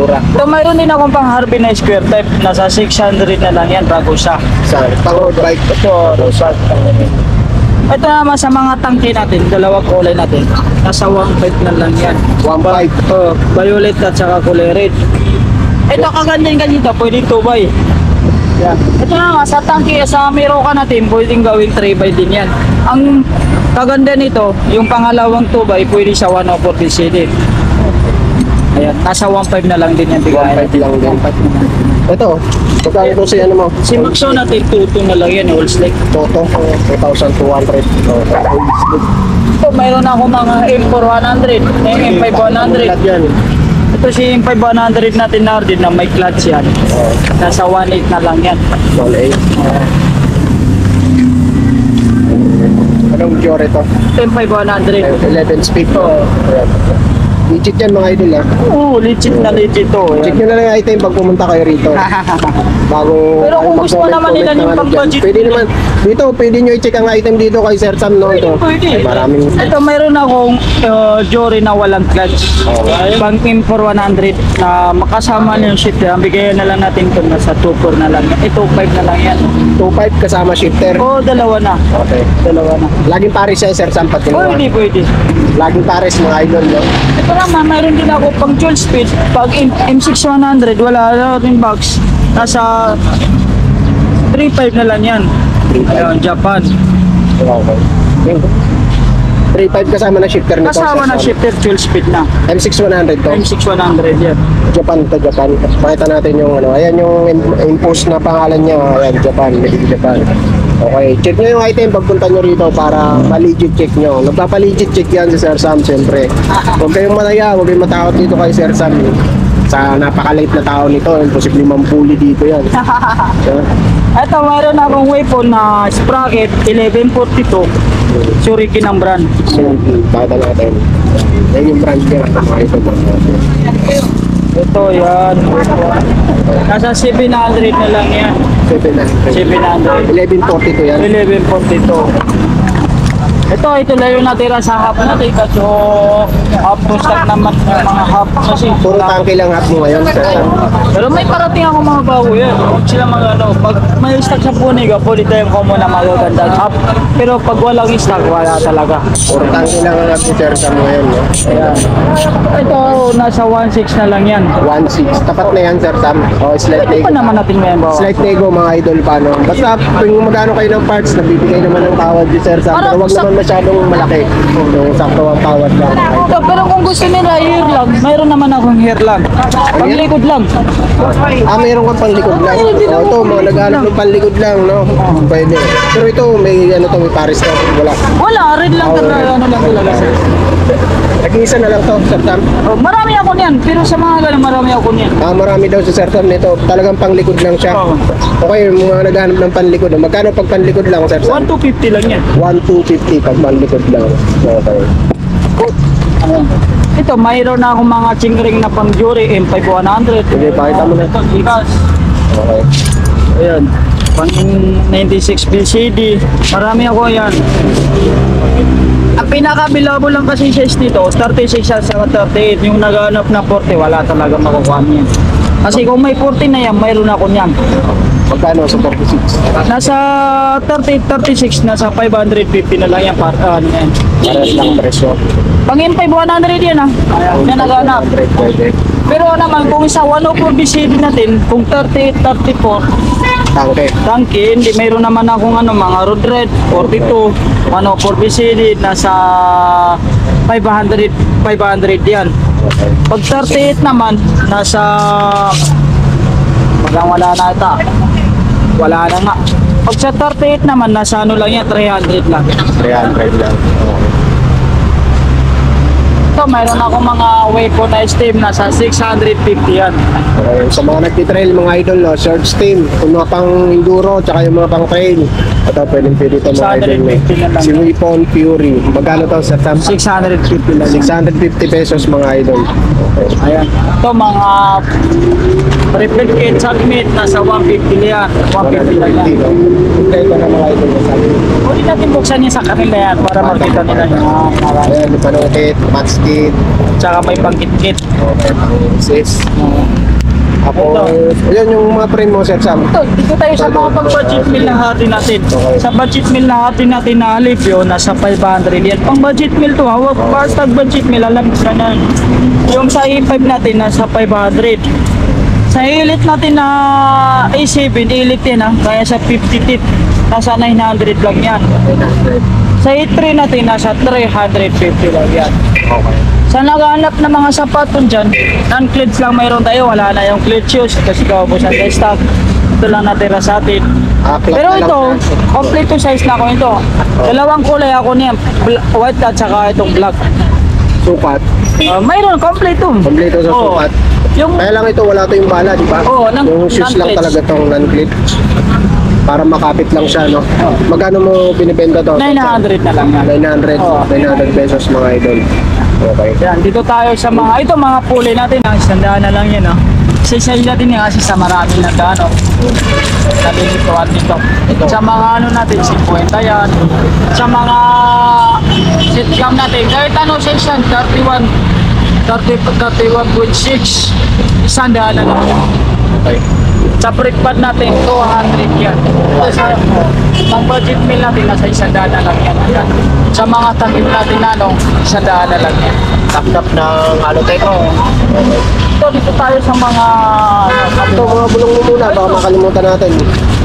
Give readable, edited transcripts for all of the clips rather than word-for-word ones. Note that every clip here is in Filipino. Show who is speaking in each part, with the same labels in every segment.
Speaker 1: mura.
Speaker 2: So mayroon din akong pang Harvey na square type. Nasa 600 na lang yan bago siya.
Speaker 1: Sa pang-road bike.
Speaker 2: Ito, rosat. Ito naman sa mga tangke natin, dalawang kulay natin. Nasa 1.5 na lang yan.
Speaker 1: 1.5.
Speaker 2: Violet at saka kulay red. Ito kaganyan ganito, pwedeng 2x.
Speaker 1: Yeah.
Speaker 2: Ito na nga, sa tangke, sa Miroka natin, pwedeng gawing 3x din yan. Ang kaganda nito, yung pangalawang 2x, pwede sa 104 PCD. Ayan, nasa 1.5 na lang din yan.
Speaker 1: 1.5 lang din. Ito, magkano ito si ano mo?
Speaker 2: Si Maxo natin, 2.2 na lang yan, all slack.
Speaker 1: Toto, 2,200.
Speaker 2: Ito, mayroon ako mga M4 100, M5
Speaker 1: Lahat
Speaker 2: 100.
Speaker 1: yan.
Speaker 2: Ito si M5 100 natin na din na may clutch yan. Nasa 1.8 na lang yan.
Speaker 1: 1.8. Anong Dior ito?
Speaker 2: M5 100.
Speaker 1: 11 speed. Legit yan mga idol ah.
Speaker 2: Oo, legit na legit to.
Speaker 1: Check nyo na lang yung item pag pumunta kayo rito. Bago
Speaker 2: Pero kung
Speaker 1: kayo
Speaker 2: gusto naman nila
Speaker 1: mag-comment
Speaker 2: yung
Speaker 1: ng ano dyan.
Speaker 2: pang-budget.
Speaker 1: Pwede naman. Dito, pwede nyo i-check ang item dito kay Sir Sam, no? Ito.
Speaker 2: Pwede.
Speaker 1: Maraming.
Speaker 2: Ito, mayroon akong Jory na walang clutch. Pang M4 100 na makasama na yung shifter. Ang bigayan na lang natin ito nasa 2.4 na lang. Ito 5 na lang yan.
Speaker 1: 2.5 kasama shifter.
Speaker 2: Oo, dalawa na.
Speaker 1: Okay.
Speaker 2: Dalawa na.
Speaker 1: Laging pares siya, Sir Sam, pati mo.
Speaker 2: Pwede, pwede.
Speaker 1: Laging pares mga idol, no?
Speaker 2: Ito naman, mayroon din ako pang dual speed. Pag M6 100, wala rin box. Nasa 3.5 na lang yan. Ayun, Japan.
Speaker 1: Okay. 3.5 kasama na shifter nito.
Speaker 2: Kasama
Speaker 1: Sir
Speaker 2: na
Speaker 1: Sam.
Speaker 2: shifter dual speed na.
Speaker 1: M6 100 to.
Speaker 2: M6 100 yan.
Speaker 1: Japan to Japan. Pakita natin yung ano. Ayan yung impose na pangalan niya. Ayan, Japan. Made in Japan. Okay. Check nyo yung item pagpunta nyo rito para ma-legit check nyo. Nagpapa-legit check yan si Sir Sam, siyempre. Huwag kayong mataya, huwag kayong matakot dito kay Sir Sam. Sa napakaliit na tao nito, imposible mampuli dito yan.
Speaker 2: Ito, mayroon akong weapon na sprocket 1142. Shuriken ng brand.
Speaker 1: Pakita natin. Yan yung brand niya. Mga ito.
Speaker 2: Ito, yan. Nasa 700 na lang yan.
Speaker 1: 700.
Speaker 2: 700.
Speaker 1: 1142 yan.
Speaker 2: 1142. Ito lang yung natira sa hap natin kasi hap to stock naman yung mga hap kasi
Speaker 1: Puro tangke lang hap mo ngayon, Sir Sam.
Speaker 2: pero may parating ako mga bago yan. Huwag sila mga ano, pag may stock sa Puniga, pwede tayong ko muna magagandang hap. Pero pag walang stock, wala talaga.
Speaker 1: Puro tangke lang ang hap ni Sir Sam ngayon, no?
Speaker 2: Ayan. Ito, nasa 1.6 na lang yan.
Speaker 1: 1.6. Tapat na yan, Sir Sam. O, slight
Speaker 2: Pwede
Speaker 1: nego.
Speaker 2: pa naman natin ngayon bawa.
Speaker 1: Slight nego, mga idol pa, no? Basta, kung magkano kayo ng parts, nagbibigay naman ng tawad ni Sir Sam. Pero wag naman masyadong malaki. Yung sakto ang tawad lang. mga idol.
Speaker 2: Ito, pero kung gusto nila hair lang, mayroon naman akong hair lang. Panglikod lang.
Speaker 1: Ah, mayroon kang panlikod lang. O, ito, mga naghanap ng panlikod lang, no? Pwede. Pero ito, may ano to, may pares to. Wala.
Speaker 2: Wala, red lang talaga, ano lang talaga sir.
Speaker 1: Nag-iisa na lang to, Sir Sam.
Speaker 2: Oh, marami ako niyan, pero sa mga ganun, marami ako niyan.
Speaker 1: Ah, marami daw sa Sir Sam nito. Talagang panglikod lang siya.
Speaker 2: Oo.
Speaker 1: Okay, yung mga naghanap ng panlikod. Magkano pag panlikod lang, Sir Sam?
Speaker 2: 1,250 lang yan.
Speaker 1: 1,250 pag panlikod lang. Okay.
Speaker 2: Ito, mayroon na akong mga chingring na pang jury, M5 100.
Speaker 1: Sige, pakita mo na.
Speaker 2: Ito, Gigas.
Speaker 1: Okay.
Speaker 2: Ayan, pang 96 BCD. Marami ako yan. Ang pinaka-bilabo lang kasi size nito, 36 siya sa 38. Yung naghanap na 40, wala talaga makukuha niyan. Kasi kung may 40 na yan, mayroon ako niyan.
Speaker 1: Magkano sa 46?
Speaker 2: Nasa 38, 36, nasa 550 na lang yan. Ano yan.
Speaker 1: Pares lang presyo.
Speaker 2: Pang M5 100 yan ah. Yan naghanap.
Speaker 1: 100 pwede.
Speaker 2: Pero naman, kung sa 104 BCD natin, kung 38, 34,
Speaker 1: Tangke.
Speaker 2: tanki, hindi, mayroon naman akong ano, mga road red, 42, 104 BCD, nasa 500 yan. Pag 38 naman, nasa, wala na ata. Wala na nga. Pag sa 38 naman, nasa ano lang yan, 300 lang.
Speaker 1: 300 lang.
Speaker 2: Ito, mayroon ako mga weapon na steam, nasa 650 yan.
Speaker 1: Okay. Sa mga nagtitrail, mga idol, no? Search team. Kung mga pang enduro, tsaka yung mga pang trail. Ito, pwedeng pwede ito mga idol.
Speaker 2: 650 na lang.
Speaker 1: Si Weapon Fury. Magkano to sa Sam?
Speaker 2: 650 lang.
Speaker 1: 650 pesos mga idol. Okay.
Speaker 2: Ayan. Ito mga replicate submit, nasa 150 yan. 150 lang yan.
Speaker 1: 150, no? Kompleto na mga idol.
Speaker 2: Pwede natin buksan niya sa kanila yan para makita nila yung
Speaker 1: Ayan, panukit, match kit. seat.
Speaker 2: Tsaka may pangkit-kit.
Speaker 1: Okay, sis. Tapos, yan yung mga frame mo, Sir Sam.
Speaker 2: Ito, dito tayo sa mga pang-budget meal na hati natin. Sa budget meal na hati natin na alivio, nasa 500 yan. Pang budget meal to ha, basta budget meal, alam ko na. Yung sa A5 natin, nasa 500. Sa elite natin na A7, elite yan ha, kaya sa 50 tip, nasa 900 lang yan. Sa A3 natin, nasa 350 lang yan.
Speaker 1: Okay.
Speaker 2: Sa naghahanap ng mga sapatos dyan, non-cleats lang mayroon tayo, wala na yung cleat shoes kasi kaubusan sa stock. Ito lang natira sa atin.
Speaker 1: Aklat
Speaker 2: Pero
Speaker 1: na lang
Speaker 2: ito,
Speaker 1: natin.
Speaker 2: complete size na ako ito. Dalawang kulay ako niyan, white at saka itong black.
Speaker 1: Sukat.
Speaker 2: Mayroon, complete to.
Speaker 1: Kompleto sa
Speaker 2: Oo.
Speaker 1: sukat.
Speaker 2: Yung,
Speaker 1: Kaya lang ito, wala to yung bala, di ba?
Speaker 2: Oo,
Speaker 1: yung shoes lang
Speaker 2: non-cleats.
Speaker 1: talaga tong non-clit. Para makapit lang siya, no? Magkano mo binibenta to?
Speaker 2: 900 na lang yan.
Speaker 1: 900,
Speaker 2: Oo.
Speaker 1: 900 pesos mga idol. Okay.
Speaker 2: Yan, dito tayo sa mga, ito mga kulay natin, ang isandaan na lang yan, no? Size natin yan kasi sa marami na gaano. Nalilituan dito. Sa mga ano natin, 50 yan. Sa mga sitcam natin, kahit ano size yan, 31, 31.6. Isandaan na lang yan.
Speaker 1: Okay.
Speaker 2: Sa breakfast natin, 200 yan. Sa pang budget meal natin, nasa 100 na lang yan. Ayan. Sa mga takip natin na, no, 100 na lang yan.
Speaker 1: Tap-tap ng Alotech.
Speaker 2: Dito tayo sa mga...
Speaker 1: Ito, mga bulong mo muna, baka makalimutan natin.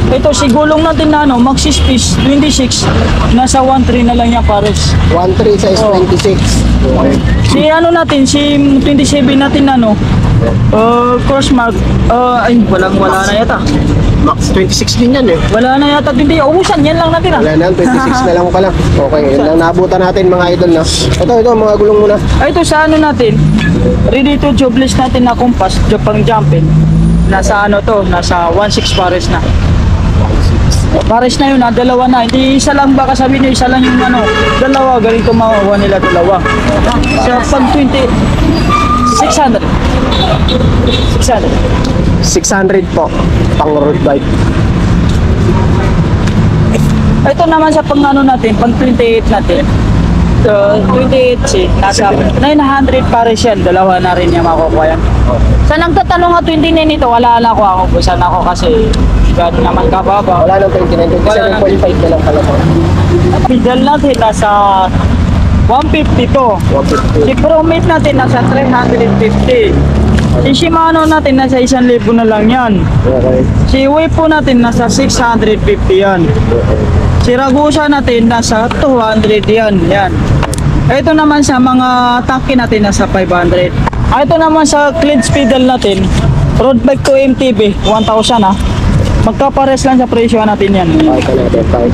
Speaker 2: Ito, si gulong natin na, no, Maxis Piece 26, nasa 1.3 na lang yan, pares.
Speaker 1: 1.3 size
Speaker 2: Oo.
Speaker 1: 26. Okay.
Speaker 2: Si ano natin, si 27 natin na, no, crossmark, ay, wala na yata.
Speaker 1: Max 26 din yan eh.
Speaker 2: Wala na yata, hindi, ubusan, yan lang natin,
Speaker 1: Wala na, 26 na lang pala. Okay, yun lang naabutan natin mga idol na. Ito, mga gulong muna.
Speaker 2: Ay, ito sa ano natin, ready to jobless natin na compass, pang jumping. Nasa ano to, nasa 1.6 pares na. Pares na yun, dalawa na. Hindi isa lang, baka sabihin nyo, isa lang yung ano, dalawa, galing kumawa nila dalawa. Sa pag 600.
Speaker 1: 600 po, pang road bike.
Speaker 2: Ito naman sa pang ano natin, pang 28 natin. 28C, nasa 900 pares yan, dalawa na rin yung makukuha yan. Sa nagtatanong nga 29 nito, wala na ako busan ako kasi gano'n naman kababa.
Speaker 1: Wala nang 29, 27.5 na lang pala po.
Speaker 2: Pedal natin nasa 150 to.
Speaker 1: 150.
Speaker 2: Si Promate natin nasa 350. Si Shimano natin nasa 1,000 na lang yan.
Speaker 1: Okay.
Speaker 2: Si Weipo natin nasa 650 yan. Si Ragusa natin nasa 200 yan. Yan. Ito naman sa mga tanke natin nasa 500. Ito naman sa cleats pedal natin, road bike to MTB, 1,000 ha. Magkapares lang sa presyo natin yan.
Speaker 1: Pakita natin ang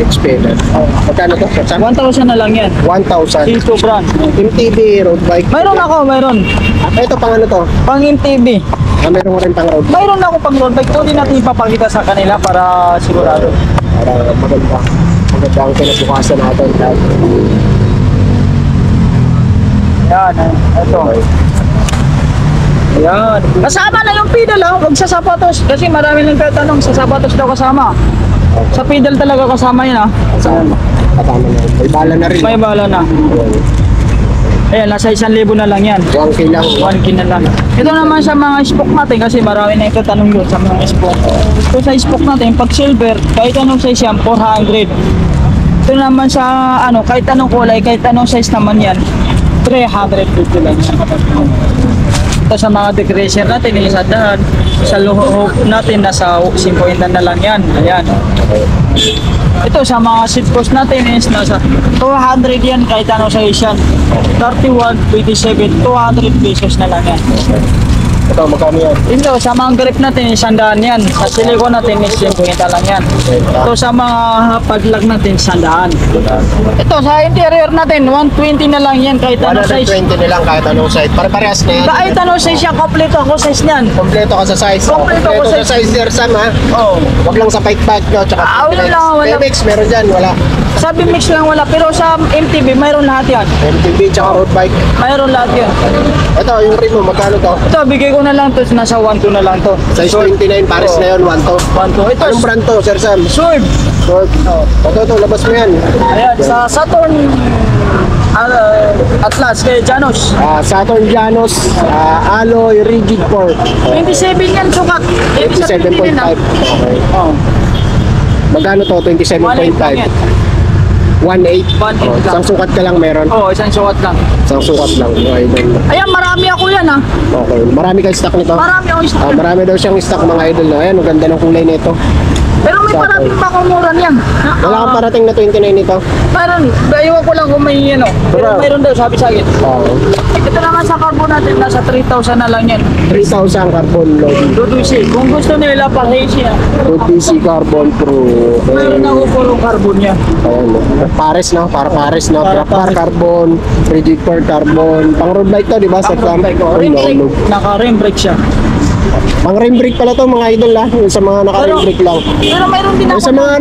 Speaker 1: X-Pedal. Magkano to?
Speaker 2: 1,000 na lang yan.
Speaker 1: 1,000.
Speaker 2: C2 brand.
Speaker 1: MTB road bike.
Speaker 2: Mayroon ako, mayroon.
Speaker 1: Ito pang ano to?
Speaker 2: Pang MTB.
Speaker 1: Meron rin pang road bike.
Speaker 2: Mayroon ako pang road bike. Kunin natin ipapakita sa kanila para sigurado.
Speaker 1: Para maganda. Maganda ang kinasukasan natin.
Speaker 2: Yan, ito. Ayan. Kasama na yung pedal ha, huwag sa sapatos. Kasi marami nang tatanong sa sapatos daw kasama. Sa pedal talaga kasama yun ha.
Speaker 1: Kasama. Kasama na yun. May bala na rin.
Speaker 2: May bala na. Ayan, nasa 1,000 na lang yan.
Speaker 1: 1K lang.
Speaker 2: 1K na lang. Ito naman sa mga spoke natin kasi marami na itatanong yun sa mga spoke. Ito sa spoke natin, pag silver, kahit anong size yan, 400. Ito naman sa ano, kahit anong kulay, kahit anong size naman yan, 350 lang. Ito sa mga decreaser natin, isa dahan. Sa luho natin, nasa 50 na lang yan. Ayan. Ito sa mga seat post natin is nasa 200 yan kahit ano size yan. 31, 27, 200 pesos na lang yan.
Speaker 1: Ito, magkano yan?
Speaker 2: Ito sa mga grip natin, 100 yan. Sa silicone natin is 50 lang yan. Ito sa mga padlock natin, 100. Ito sa interior natin, 120 na lang yan kahit ano size.
Speaker 1: 120 na lang kahit anong size. Pare-parehas na yan.
Speaker 2: Kahit ano size yan, kompleto ako size niyan.
Speaker 1: Kompleto ka sa size.
Speaker 2: Kompleto ako
Speaker 1: sa
Speaker 2: sa
Speaker 1: size, Sir Sam, ha?
Speaker 2: Oh.
Speaker 1: Wag lang sa fight bag nyo, tsaka
Speaker 2: Wala lang, wala.
Speaker 1: BMX, meron dyan, wala.
Speaker 2: Sabi mix lang wala, pero sa MTB mayroon lahat yan.
Speaker 1: MTB, tsaka road bike.
Speaker 2: Mayroon lahat yan.
Speaker 1: Ito, yung rim mo, magkano to?
Speaker 2: Ito, bigay ko na lang to, nasa 1.2 na lang to.
Speaker 1: Size 29, pares na yun, 1 to.
Speaker 2: 1.2. Ito,
Speaker 1: Anong brand to, Sir Sam?
Speaker 2: Swerve.
Speaker 1: Short. Ito, labas mo yan.
Speaker 2: Ayan, sa Saturn Atlas kay Janos.
Speaker 1: Saturn Janos, alloy rigid fork.
Speaker 2: 27 yan sukat.
Speaker 1: 27.5. Okay.
Speaker 2: Oh.
Speaker 1: Magkano to?
Speaker 2: 1.8 lang
Speaker 1: 27.5.
Speaker 2: yan.
Speaker 1: 1.8.
Speaker 2: 1.8 lang.
Speaker 1: Isang sukat ka lang meron.
Speaker 2: Oo, isang sukat lang.
Speaker 1: Isang sukat lang. Okay, then.
Speaker 2: Ayan, marami ako yan ha.
Speaker 1: Okay. Marami kang stock nito.
Speaker 2: Marami ako stock.
Speaker 1: Marami daw siyang stock mga idol. Ayan, ang ganda ng kulay nito.
Speaker 2: Pero may
Speaker 1: Stock,
Speaker 2: maraming makamura niyan.
Speaker 1: Wala kang parating na 29 nito.
Speaker 2: Meron. Iwan ko lang kung may ano. Pero
Speaker 1: Bro.
Speaker 2: mayroon daw sabi sa akin.
Speaker 1: Oo.
Speaker 2: Ito naman sa carbon natin, nasa 3,000 na lang yan.
Speaker 1: 3,000 carbon loading.
Speaker 2: Dudusi. Kung gusto nila pa siya.
Speaker 1: Good DC Carbon Pro.
Speaker 2: Meron ako puro carbon niya.
Speaker 1: Ayan. Pares na. Para pares na.
Speaker 2: Para
Speaker 1: Para
Speaker 2: pares.
Speaker 1: carbon. Rigid fork carbon. Pang road bike to, di ba? Sa
Speaker 2: Rim brake. Naka-rim brake siya.
Speaker 1: Pang rim brake pala to mga idol ha. Yung sa mga naka-rim brake lang.
Speaker 2: Pero mayroon din
Speaker 1: Yung
Speaker 2: ako.
Speaker 1: sa mga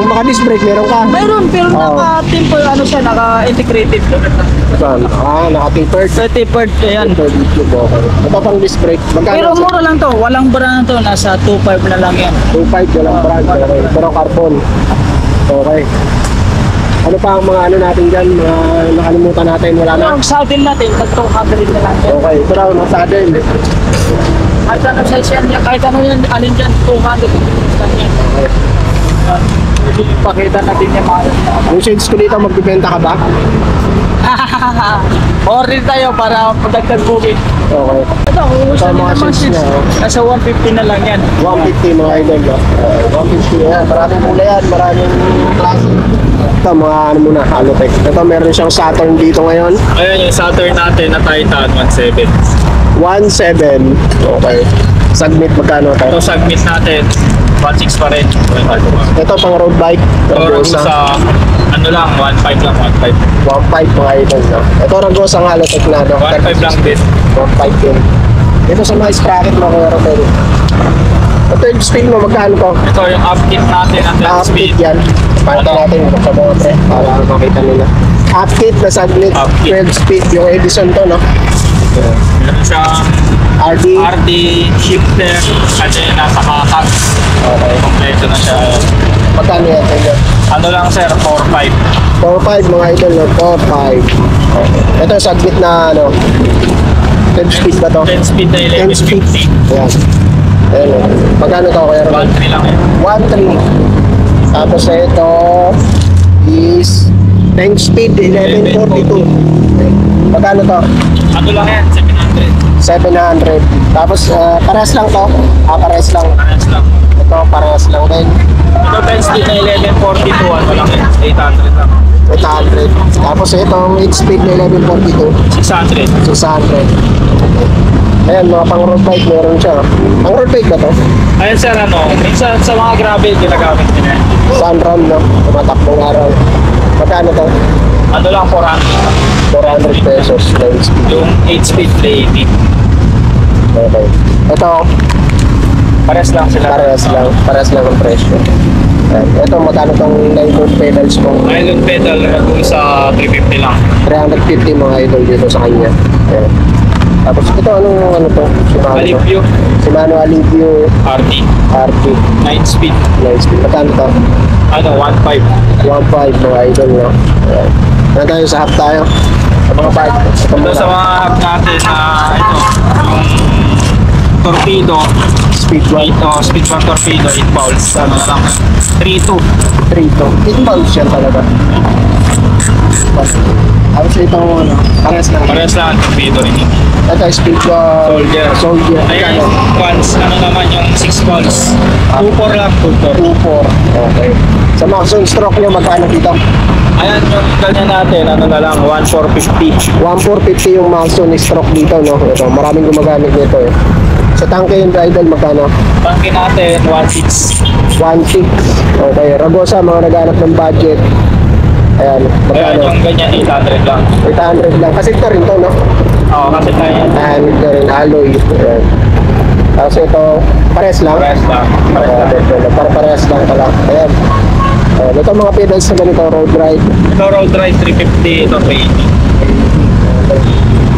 Speaker 1: naka-disc brake, meron ka.
Speaker 2: Mayroon, pero
Speaker 1: Oo.
Speaker 2: naka-timple, ano siya, naka-integrated.
Speaker 1: Saan? Naka-tapered.
Speaker 2: 30 ayan.
Speaker 1: Ito, YouTube, okay. Ito pang disc brake.
Speaker 2: Pero
Speaker 1: Magkano?
Speaker 2: mura lang to, walang brand to, nasa 2.5 na lang yan.
Speaker 1: 2.5, walang brand. Okay. Pero carbon. Okay. Ano pa ang mga ano natin dyan? Mga nakalimutan natin. Wala na.
Speaker 2: Yung saddle natin, tatlong hundred na lang yan.
Speaker 1: Okay. Ito raw, nasa saddle.
Speaker 2: Kahit ano size yan, kahit ano yan, alin dyan, 200. Lang yan. Pakita natin yung mga
Speaker 1: Yung shades ko dito, magbibenta ka ba?
Speaker 2: order tayo para padagdag booking.
Speaker 1: Okay.
Speaker 2: Ito, kung gusto
Speaker 1: Ito,
Speaker 2: nyo
Speaker 1: mga
Speaker 2: naman
Speaker 1: shades
Speaker 2: shades,
Speaker 1: niya, oh.
Speaker 2: nasa 150 na lang yan.
Speaker 1: 150 mga idol. No? 150 yan. Maraming kulay yan. Maraming klase. Ito mga ano muna, Halotech. Ito meron siyang Saturn dito ngayon.
Speaker 3: Ayan yung Saturn natin na Titan 1.7.
Speaker 1: 1.7. Okay. Submit magkano
Speaker 3: Ito
Speaker 1: to?
Speaker 3: submit natin 1.6 pa rin.
Speaker 1: Ito pang road bike.
Speaker 3: Or
Speaker 1: Ragosa.
Speaker 3: sa ano lang 1.5 lang 1.5.
Speaker 1: 1.5 mga idol. No? Ito Ragosa ang Halotech na. No?
Speaker 3: 1.5 lang din.
Speaker 1: 1.5 din. Ito sa mga sprocket mga kuya Romel. Ito yung speed mo, magkano to?
Speaker 3: Ito yung up kit natin at
Speaker 1: Up
Speaker 3: speed.
Speaker 1: kit yan. Pakita natin sa mga pre. Para makita nila. Up kit na submit.
Speaker 3: Up kit.
Speaker 1: 12 speed. Yung Edison to, no?
Speaker 3: Meron siya
Speaker 1: RD.
Speaker 3: RD shifter at then nasa kakat.
Speaker 1: Okay.
Speaker 3: Kompleto na siya.
Speaker 1: Magkano yan? Tingnan.
Speaker 3: Ano lang sir 4.5.
Speaker 1: 4.5 mga idol, no? 4.5. Ito submit na ano. 10 speed ba to?
Speaker 3: 10 speed na
Speaker 1: 10 speed.
Speaker 3: 1150.
Speaker 1: Yan. Ayan. Oh. Magkano to, Kuya Romel?
Speaker 3: 1.3 lang yun.
Speaker 1: 1.3. Tapos ito is 10 speed, 1142. Magkano to?
Speaker 3: Ano lang yan 700.
Speaker 1: 700. Tapos parehas lang to. Parehas lang.
Speaker 3: Parehas lang.
Speaker 1: Ito parehas lang din.
Speaker 3: Ito 10 speed na 1142. Ano lang yan 800 lang.
Speaker 1: 800. Tapos itong 8 speed na 1142.
Speaker 3: 600.
Speaker 1: 600. Ayan, mga pang road bike meron siya. Ang road bike ba to?
Speaker 3: Ayun sir, ano, minsan sa mga gravel ginagamit nila.
Speaker 1: Sunrun, no? Tumatakbong araw. Magkano to?
Speaker 3: Ano lang, 400.
Speaker 1: 400 pesos. 10 speed.
Speaker 3: Yung 8 speed play 80.
Speaker 1: Okay. Ito,
Speaker 3: Pares lang sila.
Speaker 1: parehas lang. Parehas lang ang presyo. Ayan. Ito, magkano tong 9 pedals mo?
Speaker 3: Nylon pedal naman sa 350 lang.
Speaker 1: 350 mga idol dito sa kanya. Ayan. Tapos ito, anong ano to? Shimano.
Speaker 3: Alipio,
Speaker 1: Shimano Alipio
Speaker 3: RT,
Speaker 1: RT.
Speaker 3: 9 speed.
Speaker 1: Nice. Magkano to?
Speaker 3: Ano, 1.5.
Speaker 1: 1.5 mga idol, no? Ayan. Ayan tayo sa half tayo. Sa mga bike. Ito
Speaker 3: Ito
Speaker 1: muna.
Speaker 3: sa mga hub natin na ito, yung torpedo,
Speaker 1: Speed 1.
Speaker 3: speed 1 torpedo, 8 balls. Ano na lang, 3.2.
Speaker 1: 3 to. 8 pounds yan talaga. Tapos itong ano, parehas lang.
Speaker 3: Pares lang ang torpedo rin.
Speaker 1: Ito, speed 1.
Speaker 3: Soldier.
Speaker 1: Soldier.
Speaker 3: Ayan,
Speaker 1: Magkano?
Speaker 3: once, ano naman yung 6 balls. 2.4 lang, 2.4.
Speaker 1: 2.4. Okay. Sa maximum stroke nyo, magkano dito?
Speaker 3: Ayan yung ganyan natin, ano na lang, 1.450.
Speaker 1: 1.450 yung maximum stroke dito, no? Ito, maraming gumagamit nito eh. Sa tangke yung idol, magkano?
Speaker 3: Tangke natin, 1.6.
Speaker 1: 1.6. Okay. Ragosa, mga naghanap ng budget. Ayan,
Speaker 3: Ayan
Speaker 1: magkano?
Speaker 3: yung ganyan, 800 lang.
Speaker 1: 800 lang. Kasi ito rin to, no?
Speaker 3: Oo, kasi tayo yan.
Speaker 1: And ito rin, alloy. Ayan. Tapos ito, pares lang.
Speaker 3: Pares lang.
Speaker 1: Parehas lang pala. Ayan. Ayan. Ito mga pedals na ganito, road ride.
Speaker 3: Ito road ride 350, ito 380.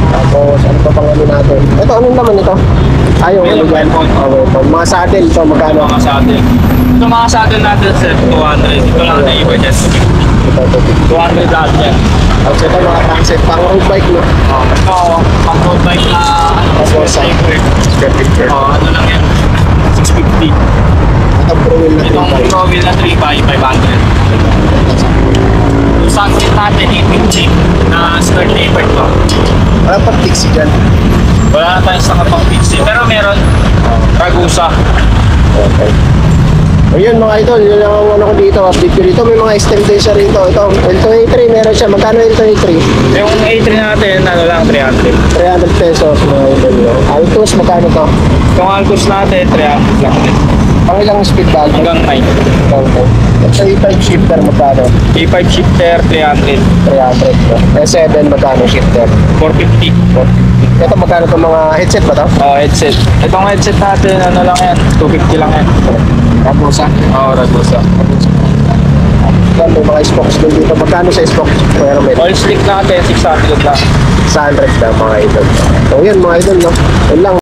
Speaker 1: Tapos, ano pa pang ano natin? Ito, anong naman ito? Ayaw, ano
Speaker 3: Yung
Speaker 1: dyan?
Speaker 3: weapon.
Speaker 1: Okay, mga saddle, ito magkano?
Speaker 3: Mga saddle. Ito mga saddle natin, sir, 200. Ito lang na iba dyan, 250.
Speaker 1: Ito,
Speaker 3: 200 lahat yan.
Speaker 1: Tapos ito mga transit, pang road bike, no?
Speaker 3: Ito, pang road bike na
Speaker 1: Tapos,
Speaker 3: scraper. Ano lang yan? 650.
Speaker 1: Ito, pro wheel na
Speaker 3: Itong
Speaker 1: 3
Speaker 3: pro wheel na 3x, 500. Yung sunset natin, 850 na skirt tapered to.
Speaker 1: Wala pang fixie dyan.
Speaker 3: Wala na tayong sa kapang fixie, pero meron Ragusa.
Speaker 1: Okay. O yun mga idol, yun lang ang ano ko dito, update ko dito. May mga extended siya rito. Ito, L2A3, meron siya. Magkano L2A3?
Speaker 3: Yung A3 natin, ano lang, 300.
Speaker 1: 300 pesos mga idol. No? Altos, magkano to?
Speaker 3: Yung Alcos natin, 300 lang din.
Speaker 1: Pang ilang speed bag?
Speaker 3: Hanggang 9.
Speaker 1: Okay. Ito A5 shifter, magkano?
Speaker 3: A5 shifter, 300.
Speaker 1: 300. No? S7, magkano shifter?
Speaker 3: 450.
Speaker 1: Ito, magkano itong mga headset ba to?
Speaker 3: Oh, headset. Itong headset natin, ano lang yan, 250 lang yan.
Speaker 1: Raposa.
Speaker 3: Oh, Ragusa.
Speaker 1: Yan, may mga spokes din dito. Magkano sa spokes? Pero may
Speaker 3: Oil stick natin, 600 lang.
Speaker 1: 600 na mga idol. So yun mga idol, no? Yun lang.